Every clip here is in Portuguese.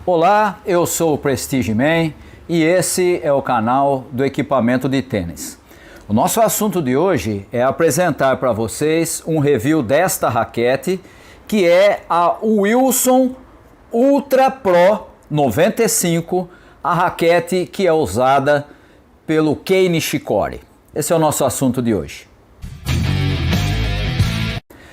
Olá, eu sou o Prestige Man e esse é o canal do equipamento de tênis. O nosso assunto de hoje é apresentar para vocês um review desta raquete, que é a Wilson Ultra Pro 95, a raquete que é usada pelo Kei Nishikori. Esse é o nosso assunto de hoje.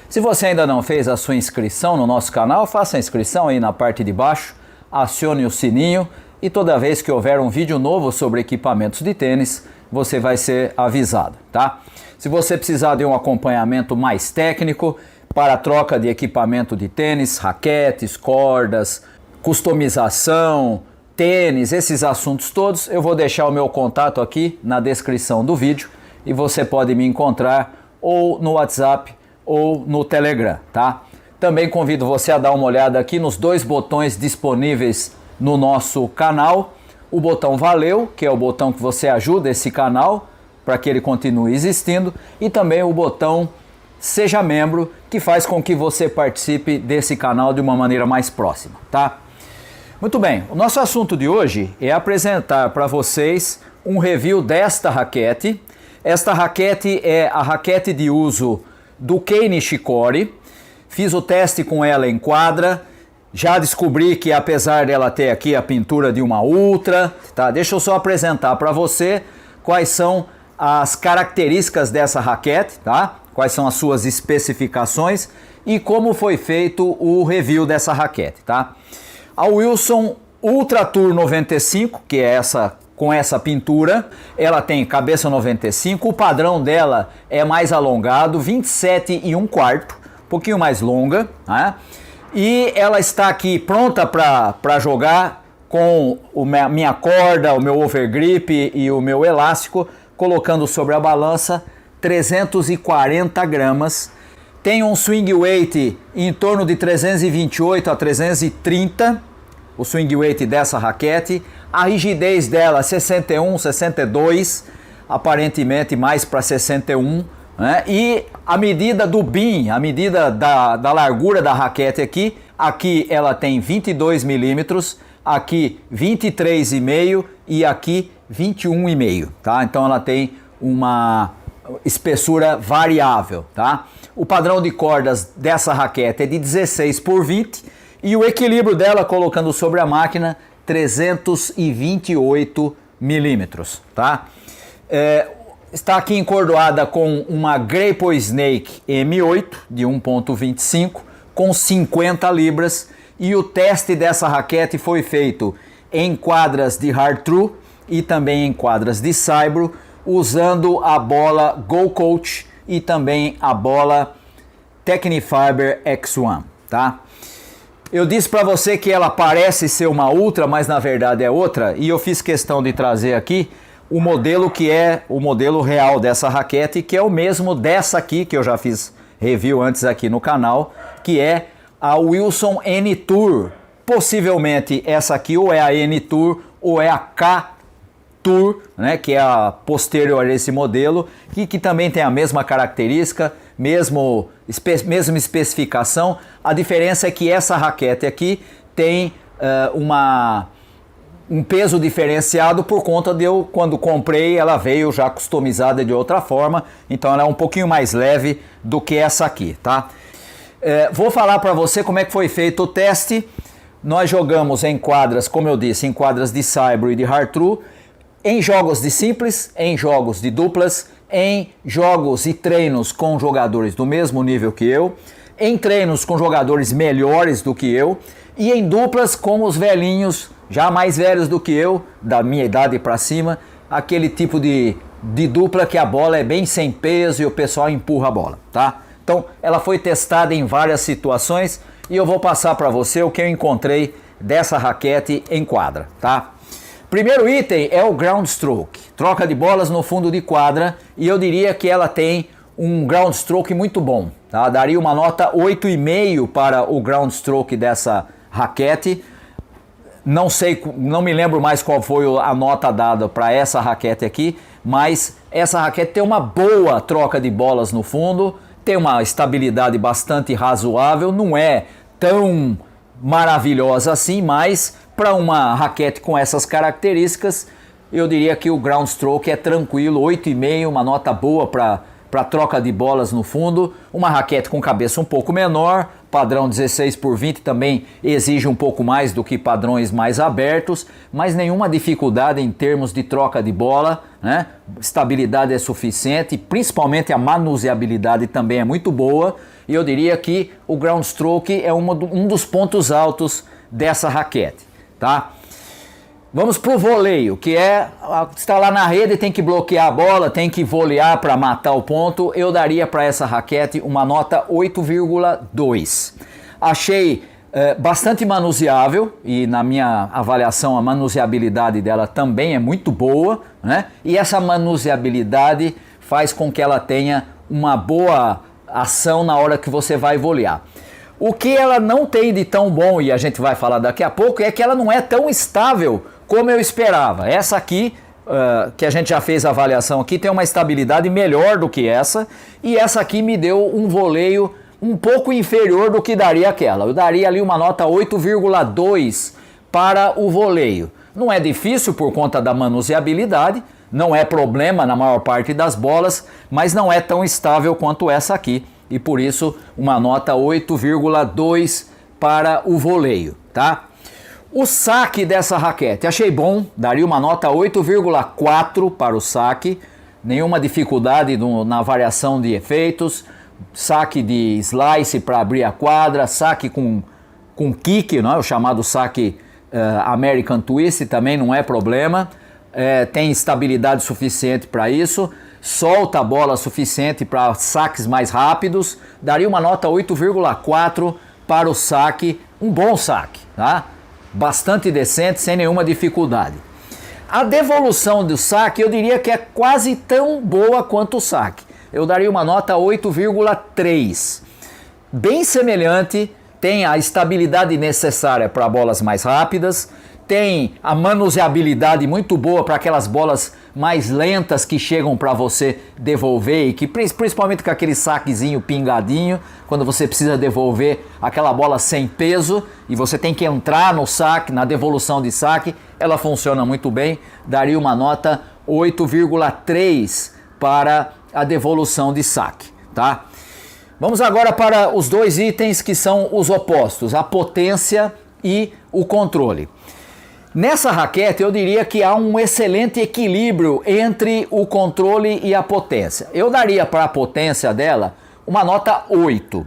Se você ainda não fez a sua inscrição no nosso canal, faça a inscrição aí na parte de baixo, acione o sininho e toda vez que houver um vídeo novo sobre equipamentos de tênis, você vai ser avisado, tá? Se você precisar de um acompanhamento mais técnico para a troca de equipamento de tênis, raquetes, cordas, customização, tênis, esses assuntos todos, eu vou deixar o meu contato aqui na descrição do vídeo e você pode me encontrar ou no WhatsApp ou no Telegram, tá? Também convido você a dar uma olhada aqui nos dois botões disponíveis no nosso canal. O botão Valeu, que é o botão que você ajuda esse canal para que ele continue existindo, e também o botão Seja Membro, que faz com que você participe desse canal de uma maneira mais próxima, tá? Muito bem, o nosso assunto de hoje é apresentar para vocês um review desta raquete. Esta raquete é a raquete de uso do Kei Nishikori. Fiz o teste com ela em quadra, já descobri que apesar dela ter aqui a pintura de uma Ultra, tá? Deixa eu só apresentar para você quais são as características dessa raquete, tá? Quais são as suas especificações e como foi feito o review dessa raquete, tá? A Wilson Ultra Tour 95, que é essa com essa pintura, ela tem cabeça 95, o padrão dela é mais alongado, 27 1/4, um pouquinho mais longa, né? E ela está aqui pronta para jogar com minha corda, o meu overgrip e o meu elástico, colocando sobre a balança 340 gramas. Tem um swing weight em torno de 328 a 330, o swing weight dessa raquete. A rigidez dela 61, 62, aparentemente mais para 61, né? E a medida do BIM, a medida da largura da raquete aqui ela tem 22 milímetros, aqui 23,5 e aqui 21,5, tá? Então ela tem uma espessura variável, tá? O padrão de cordas dessa raquete é de 16 por 20 e o equilíbrio dela, colocando sobre a máquina, 328 milímetros, tá? Está aqui encordoada com uma Grapo Snake M8 de 1.25 com 50 libras e o teste dessa raquete foi feito em quadras de Hard True e também em quadras de Saibro, usando a bola Go Coach e também a bola Tecnifiber X1, tá? Eu disse para você que ela parece ser uma Ultra, mas na verdade é outra, e eu fiz questão de trazer aqui o modelo que é o modelo real dessa raquete, que é o mesmo dessa aqui, que eu já fiz review antes aqui no canal, que é a Wilson N Tour. Possivelmente essa aqui ou é a N Tour ou é a K Tour, né, que é a posterior a esse modelo, que também tem a mesma característica, mesma especificação. A diferença é que essa raquete aqui tem um peso diferenciado por conta de eu, quando comprei, ela veio já customizada de outra forma, então ela é um pouquinho mais leve do que essa aqui, tá? Vou falar para você como é que foi feito o teste. Nós jogamos em quadras, como eu disse, em quadras de Saibro e de Hard True, em jogos de simples, em jogos de duplas, em jogos e treinos com jogadores do mesmo nível que eu, em treinos com jogadores melhores do que eu e em duplas com os velhinhos, já mais velhos do que eu, da minha idade para cima, aquele tipo de dupla que a bola é bem sem peso e o pessoal empurra a bola, tá? Então ela foi testada em várias situações e eu vou passar para você o que eu encontrei dessa raquete em quadra, tá? Primeiro item é o ground stroke, troca de bolas no fundo de quadra, e eu diria que ela tem um ground stroke muito bom, tá? Daria uma nota 8,5 para o ground stroke dessa raquete. Não sei, não me lembro mais qual foi a nota dada para essa raquete aqui, mas essa raquete tem uma boa troca de bolas no fundo, tem uma estabilidade bastante razoável, não é tão maravilhosa assim, mas para uma raquete com essas características, eu diria que o ground stroke é tranquilo, 8,5, uma nota boa para troca de bolas no fundo. Uma raquete com cabeça um pouco menor, padrão 16x20 também exige um pouco mais do que padrões mais abertos, mas nenhuma dificuldade em termos de troca de bola, né? Estabilidade é suficiente, principalmente a manuseabilidade também é muito boa, e eu diria que o ground stroke é um dos pontos altos dessa raquete, tá? Vamos para o voleio, que está lá na rede, tem que bloquear a bola, tem que volear para matar o ponto. Eu daria para essa raquete uma nota 8,2. Achei bastante manuseável, e na minha avaliação a manuseabilidade dela também é muito boa, né? E essa manuseabilidade faz com que ela tenha uma boa ação na hora que você vai volear. O que ela não tem de tão bom, e a gente vai falar daqui a pouco, é que ela não é tão estável como eu esperava. Essa aqui, que a gente já fez a avaliação aqui, tem uma estabilidade melhor do que essa, e essa aqui me deu um voleio um pouco inferior do que daria aquela. Eu daria ali uma nota 8,2 para o voleio. Não é difícil por conta da manuseabilidade, não é problema na maior parte das bolas, mas não é tão estável quanto essa aqui, e por isso uma nota 8,2 para o voleio, tá? O saque dessa raquete, achei bom, daria uma nota 8,4 para o saque, nenhuma dificuldade na variação de efeitos, saque de slice para abrir a quadra, saque com kick, não é? O chamado saque American Twist também não é problema, tem estabilidade suficiente para isso, solta a bola suficiente para saques mais rápidos, daria uma nota 8,4 para o saque, um bom saque, tá? Bastante decente, sem nenhuma dificuldade. A devolução do saque eu diria que é quase tão boa quanto o saque. Eu daria uma nota 8,3. Bem semelhante, tem a estabilidade necessária para bolas mais rápidas, tem a manuseabilidade muito boa para aquelas bolas mais lentas que chegam para você devolver, e que principalmente com aquele saquezinho pingadinho, quando você precisa devolver aquela bola sem peso e você tem que entrar no saque, na devolução de saque, ela funciona muito bem. Daria uma nota 8,3 para a devolução de saque, tá? Vamos agora para os dois itens que são os opostos, a potência e o controle. Nessa raquete eu diria que há um excelente equilíbrio entre o controle e a potência. Eu daria para a potência dela uma nota 8.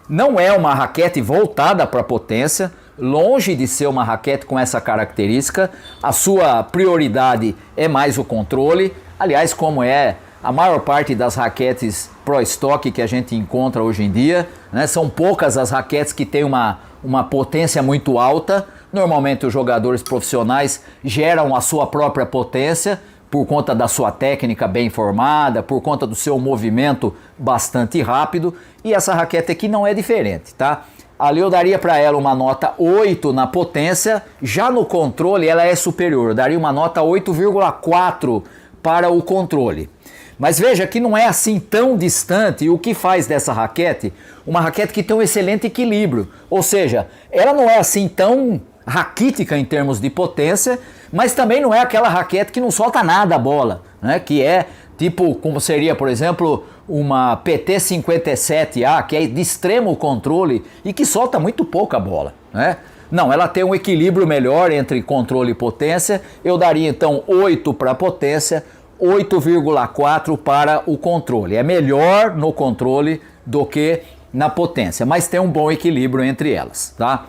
Não é uma raquete voltada para a potência, longe de ser uma raquete com essa característica. A sua prioridade é mais o controle, aliás, como é a maior parte das raquetes Pro Stock que a gente encontra hoje em dia, né? São poucas as raquetes que têm uma potência muito alta. Normalmente os jogadores profissionais geram a sua própria potência por conta da sua técnica bem formada, por conta do seu movimento bastante rápido, e essa raquete aqui não é diferente, tá? Ali eu daria para ela uma nota 8 na potência, já no controle ela é superior, eu daria uma nota 8,4 para o controle. Mas veja que não é assim tão distante, e o que faz dessa raquete uma raquete que tem um excelente equilíbrio, ou seja, ela não é assim tão raquítica em termos de potência, mas também não é aquela raquete que não solta nada a bola, né? Que é tipo como seria, por exemplo, uma PT57A, que é de extremo controle e que solta muito pouco a bola, né? Não, ela tem um equilíbrio melhor entre controle e potência. Eu daria então 8 para a potência, 8,4 para o controle. É melhor no controle do que na potência, mas tem um bom equilíbrio entre elas, tá?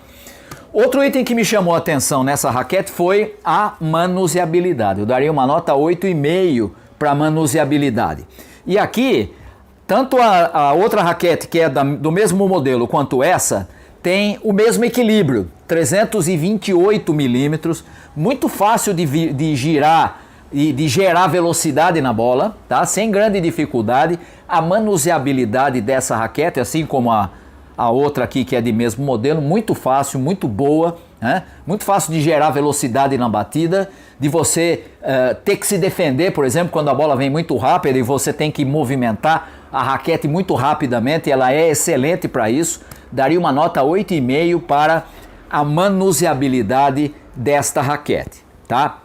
Outro item que me chamou a atenção nessa raquete foi a manuseabilidade. Eu daria uma nota 8,5 para a manuseabilidade. E aqui, tanto a outra raquete, que é do mesmo modelo, quanto essa, tem o mesmo equilíbrio, 328 milímetros, muito fácil de girar e de gerar velocidade na bola, tá? Sem grande dificuldade. A manuseabilidade dessa raquete, assim como a outra aqui que é de mesmo modelo, muito fácil, muito boa, né? Muito fácil de gerar velocidade na batida, de você ter que se defender, por exemplo, quando a bola vem muito rápida e você tem que movimentar a raquete muito rapidamente, ela é excelente para isso. Daria uma nota 8,5 para a manuseabilidade desta raquete, tá?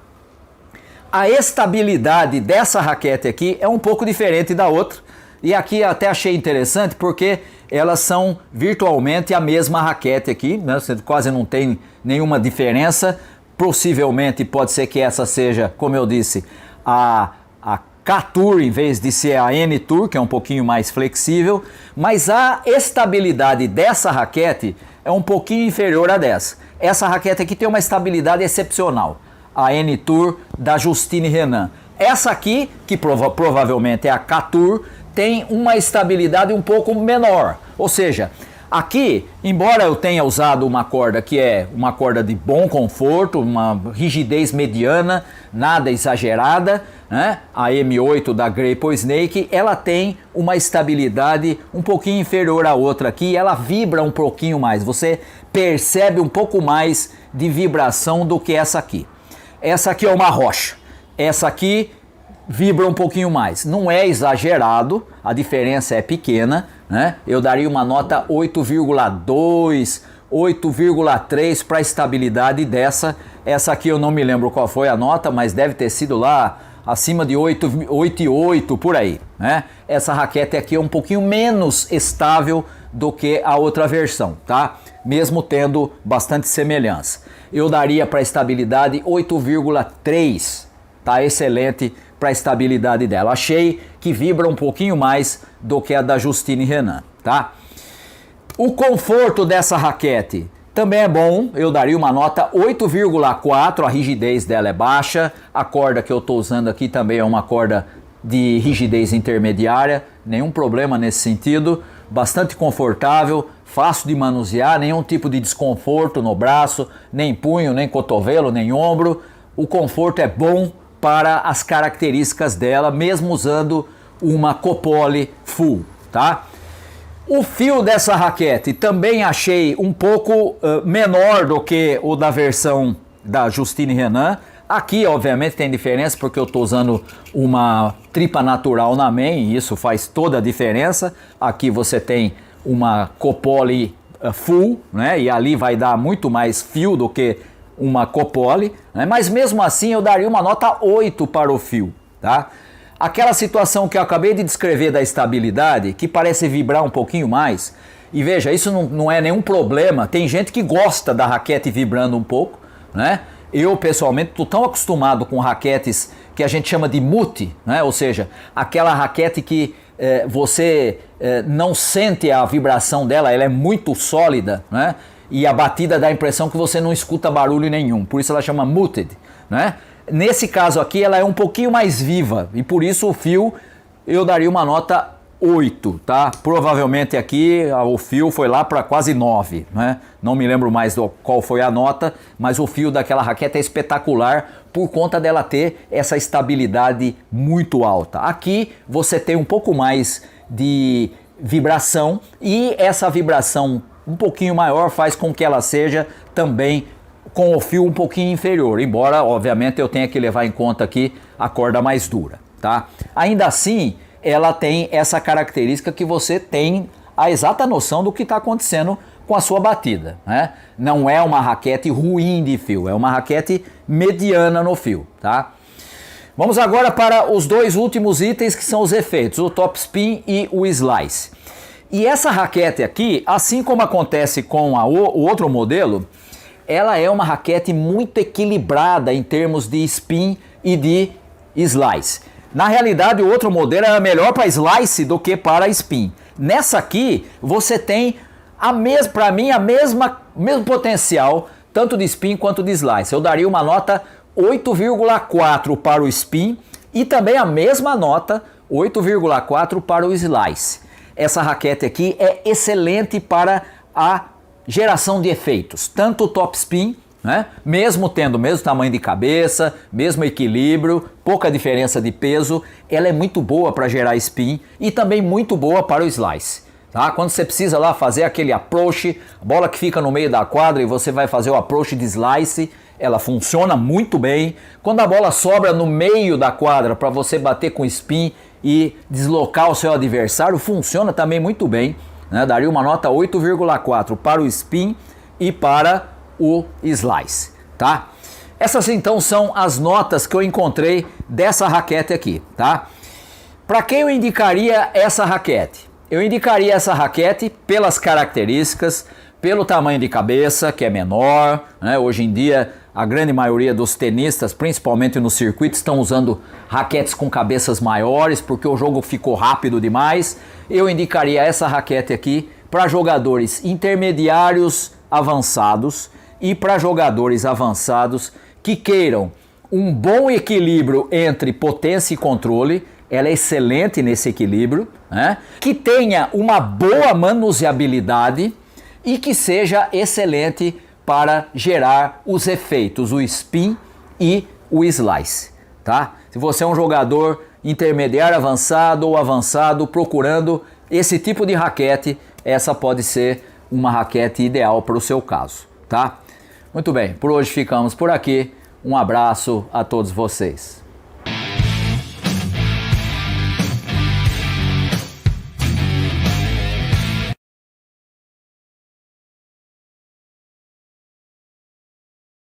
A estabilidade dessa raquete aqui é um pouco diferente da outra, e aqui até achei interessante porque elas são virtualmente a mesma raquete aqui, né? Você quase não tem nenhuma diferença. Possivelmente pode ser que essa seja, como eu disse, a K-Tour em vez de ser a N-Tour, que é um pouquinho mais flexível, mas a estabilidade dessa raquete é um pouquinho inferior a dessa. Essa raquete aqui tem uma estabilidade excepcional, a N-Tour da Justine Henin. Essa aqui, que provavelmente é a K-Tour, tem uma estabilidade um pouco menor, ou seja, aqui, embora eu tenha usado uma corda que é uma corda de bom conforto, uma rigidez mediana, nada exagerada, né? A M8 da Grape Snake, ela tem uma estabilidade um pouquinho inferior à outra aqui, ela vibra um pouquinho mais, você percebe um pouco mais de vibração do que essa aqui. Essa aqui é uma rocha, essa aqui vibra um pouquinho mais, não é exagerado, a diferença é pequena, né? Eu daria uma nota 8,2, 8,3 para a estabilidade dessa. Essa aqui eu não me lembro qual foi a nota, mas deve ter sido lá acima de 8,8 por aí, né? Essa raquete aqui é um pouquinho menos estável do que a outra versão, tá? Mesmo tendo bastante semelhança. Eu daria para a estabilidade 8,3, tá? Excelente para a estabilidade dela. Achei que vibra um pouquinho mais do que a da Justine Henin, tá? O conforto dessa raquete também é bom, eu daria uma nota 8,4, a rigidez dela é baixa, a corda que eu estou usando aqui também é uma corda de rigidez intermediária, nenhum problema nesse sentido, bastante confortável, fácil de manusear, nenhum tipo de desconforto no braço, nem punho, nem cotovelo, nem ombro, o conforto é bom para as características dela, mesmo usando uma Copole full, tá? O fio dessa raquete também achei um pouco menor do que o da versão da Justine Henin. Aqui, obviamente, tem diferença porque eu estou usando uma tripa natural na main, e isso faz toda a diferença. Aqui você tem uma Copole full, né? E ali vai dar muito mais fio do que uma Copole, né? Mas mesmo assim eu daria uma nota 8 para o fio, tá? Aquela situação que eu acabei de descrever da estabilidade, que parece vibrar um pouquinho mais, e veja, isso não é nenhum problema, tem gente que gosta da raquete vibrando um pouco, né? Eu pessoalmente estou tão acostumado com raquetes que a gente chama de mute, né? Ou seja, aquela raquete que você não sente a vibração dela, ela é muito sólida, né? E a batida dá a impressão que você não escuta barulho nenhum, por isso ela chama muted, né? Nesse caso aqui ela é um pouquinho mais viva e por isso o fio eu daria uma nota 8, tá? Provavelmente aqui o fio foi lá para quase 9, né? Não me lembro mais qual foi a nota, mas o fio daquela raquete é espetacular por conta dela ter essa estabilidade muito alta. Aqui você tem um pouco mais de vibração e essa vibração um pouquinho maior faz com que ela seja também com o fio um pouquinho inferior, embora obviamente eu tenha que levar em conta aqui a corda mais dura, tá? Ainda assim, ela tem essa característica que você tem a exata noção do que está acontecendo com a sua batida, né? Não é uma raquete ruim de fio, é uma raquete mediana no fio, tá? Vamos agora para os dois últimos itens que são os efeitos, o top spin e o slice. E essa raquete aqui, assim como acontece com o outro modelo, ela é uma raquete muito equilibrada em termos de spin e de slice. Na realidade, o outro modelo era melhor para slice do que para spin. Nessa aqui, você tem para mim mesmo potencial, tanto de spin quanto de slice. Eu daria uma nota 8,4 para o spin e também a mesma nota 8,4 para o slice. Essa raquete aqui é excelente para a geração de efeitos, tanto o top spin, né? Mesmo tendo o mesmo tamanho de cabeça, mesmo equilíbrio, pouca diferença de peso, ela é muito boa para gerar spin e também muito boa para o slice, tá? Quando você precisa lá fazer aquele approach, a bola que fica no meio da quadra e você vai fazer o approach de slice, ela funciona muito bem. Quando a bola sobra no meio da quadra para você bater com spin e deslocar o seu adversário, funciona também muito bem, né? Daria uma nota 8,4 para o spin e para o slice, tá? Essas então são as notas que eu encontrei dessa raquete aqui, tá? Para quem eu indicaria essa raquete? Eu indicaria essa raquete pelas características, pelo tamanho de cabeça, que é menor, né? Hoje em dia a grande maioria dos tenistas, principalmente no circuito, estão usando raquetes com cabeças maiores, porque o jogo ficou rápido demais. Eu indicaria essa raquete aqui para jogadores intermediários avançados e para jogadores avançados que queiram um bom equilíbrio entre potência e controle. Ela é excelente nesse equilíbrio, né? Que tenha uma boa manuseabilidade e que seja excelente para gerar os efeitos, o spin e o slice, tá? Se você é um jogador intermediário avançado ou avançado procurando esse tipo de raquete, essa pode ser uma raquete ideal para o seu caso, tá? Muito bem, por hoje ficamos por aqui. Um abraço a todos vocês.